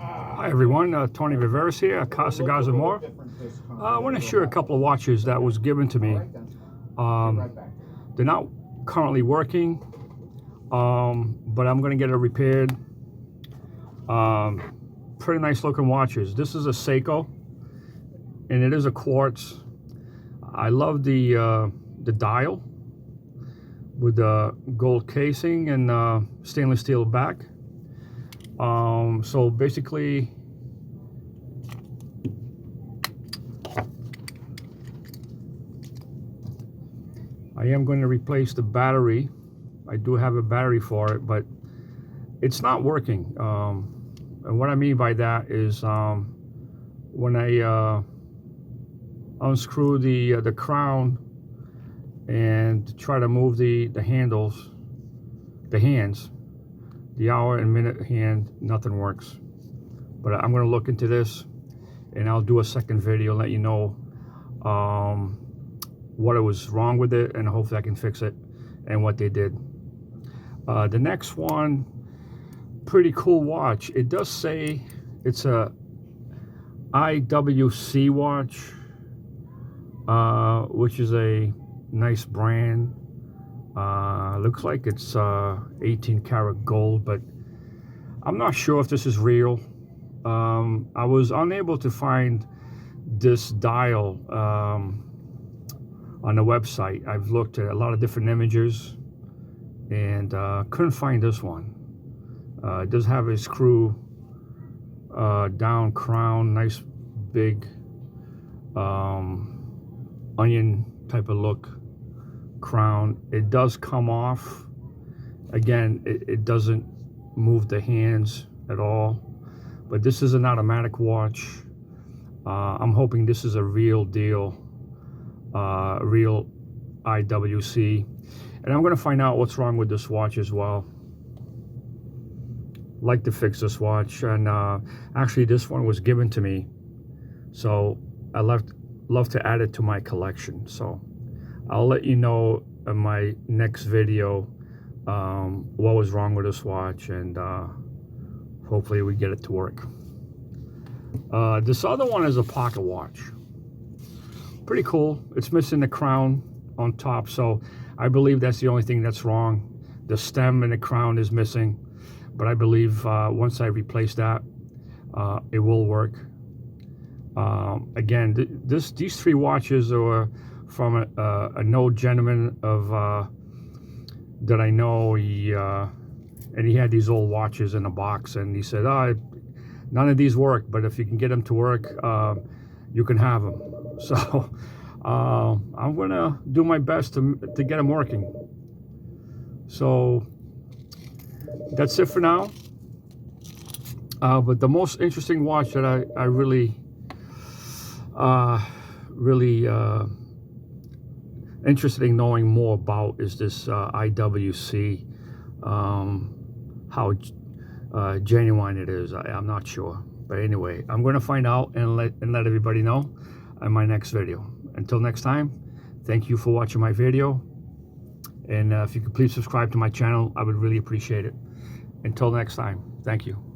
Hi everyone, Tony Viveris here, Casa Gaza More. I want to share a couple of watches that was given to me. They're not currently working, but I'm going to get it repaired. Pretty nice looking watches. This is a Seiko, and it is a Quartz. I love the dial with the gold casing and stainless steel back. So basically, I am going to replace the battery. I do have a battery for it, but it's not working. And what I mean by that is when I unscrew the crown and try to move the handles, the hands, the hour and minute hand, nothing works. But I'm going to look into this, and I'll do a second video and let you know what was wrong with it, and hopefully I can fix it and what they did. The next one, pretty cool watch. It does say it's a IWC watch, which is a nice brand. Looks like it's 18 karat gold, but I'm not sure if this is real. I was unable to find this dial on the website. I've looked at a lot of different images and couldn't find this one. It does have a screw down crown, nice big onion type of look crown. It does come off. Again, it doesn't move the hands at all, but this is an automatic watch. I'm hoping this is a real deal, real IWC, and I'm going to find out what's wrong with this watch as well. Like to fix this watch, and actually this one was given to me, so I love to add it to my collection. So I'll let you know in my next video what was wrong with this watch, and hopefully we get it to work. This other one is a pocket watch. Pretty cool. It's missing the crown on top, so I believe that's the only thing that's wrong. The stem and the crown is missing, but I believe once I replace that, it will work. Again, these three watches are from an old gentleman of that I know. And he had these old watches in a box, and he said, none of these work, but if you can get them to work, you can have them. So I'm gonna do my best to get them working. So that's it for now. But the most interesting watch that I really interested in knowing more about is this IWC. How genuine it is, I'm not sure. But anyway, I'm going to find out and let everybody know in my next video. Until next time, thank you for watching my video. And if you could please subscribe to my channel, I would really appreciate it. Until next time, thank you.